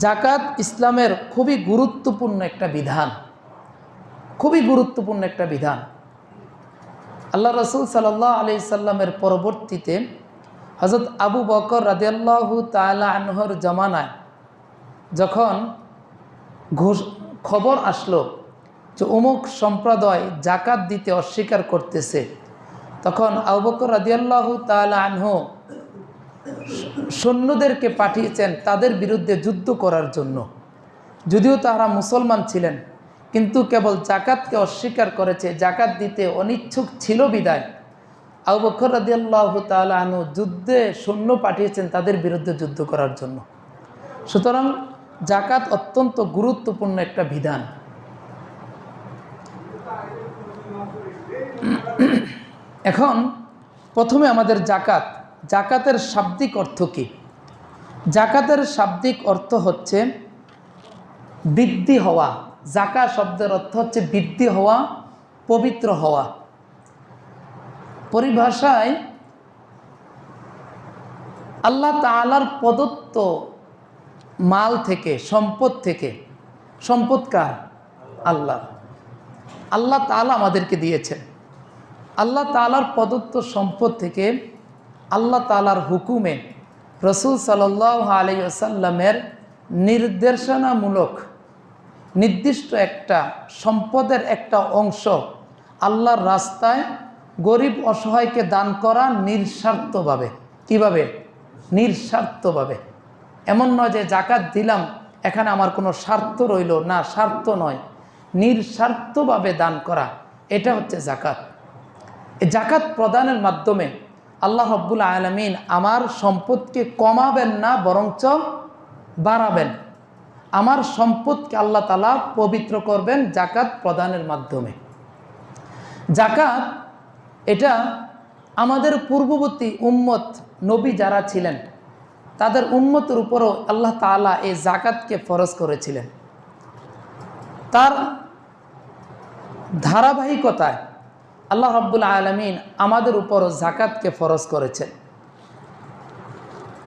জাকাত ইসলামের খুবই গুরুত্বপূর্ণ একটা বিধান, খুবই গুরুত্বপূর্ণ একটা বিধান। আল্লাহ রসুল সাল্লাল্লাহু আলাইহি সাল্লামের পরবর্তীতে হযরত আবু বকর রাদিয়াল্লাহু তাআলা আনহুর জামানায় যখন খবর আসলো যে অমুক সম্প্রদায় জাকাত দিতে অস্বীকার করতেছে, তখন আবু বকর রাদিয়াল্লাহু তাআলা আনহু সৈন্যদেরকে পাঠিয়েছেন তাদের বিরুদ্ধে যুদ্ধ করার জন্য। যদিও তারা মুসলমান ছিলেন, কিন্তু কেবল জাকাতকে অস্বীকার করেছে, জাকাত দিতে অনিচ্ছুক ছিল বিদায় আবু বকর রাদিয়াল্লাহু তাআলা আনহু যুদ্ধে সৈন্য পাঠিয়েছেন তাদের বিরুদ্ধে যুদ্ধ করার জন্য। সুতরাং জাকাত অত্যন্ত গুরুত্বপূর্ণ একটা বিধান। এখন প্রথমে আমাদের জাকাতের শাব্দিক অর্থ কী? জাকাতের শাব্দিক অর্থ হচ্ছে বৃদ্ধি হওয়া। জাকা শব্দের অর্থ হচ্ছে বৃদ্ধি হওয়া, পবিত্র হওয়া। পরিভাষায় আল্লাহ তাআলার প্রদত্ত মাল থেকে, সম্পদ থেকে, সম্পদ কার? আল্লাহ। আল্লাহ তাআলা আমাদেরকে দিয়েছেন। আল্লাহ তাআলার প্রদত্ত সম্পদ থেকে আল্লাহ তাআলার হুকুমে রাসূল সাল্লাল্লাহু আলাইহি ওয়াসাল্লামের নির্দেশনামূলক নির্দিষ্ট একটা সম্পদের একটা অংশ আল্লাহর রাস্তায় গরিব অসহায়কে দান করা নিঃস্বার্থভাবে। কিভাবে? নিঃস্বার্থভাবে। এমন নয় যে জাকাত দিলাম এখানে আমার কোনো স্বার্থ রইল না, স্বার্থ নয়, নিঃস্বার্থভাবে দান করা, এটা হচ্ছে জাকাত। এই জাকাত প্রদানের মাধ্যমে আল্লাহ রাব্বুল আলামিন আমার সম্পদকে কমাবেন না, বরঞ্চ বাড়াবেন। আমার সম্পদকে আল্লাহ তাআলা পবিত্র করবেন জাকাত প্রদানের মাধ্যমে। জাকাত এটা আমাদের পূর্ববর্তী উম্মত নবী যারা ছিলেন তাদের উম্মতের উপরও আল্লাহ তাআলা এই জাকাতকে ফরজ করেছিলেন। তার ধারাবাহিকতায় আল্লাহ রাব্বুল আলামিন আমাদের উপরও জাকাতকে ফরজ করেছেন।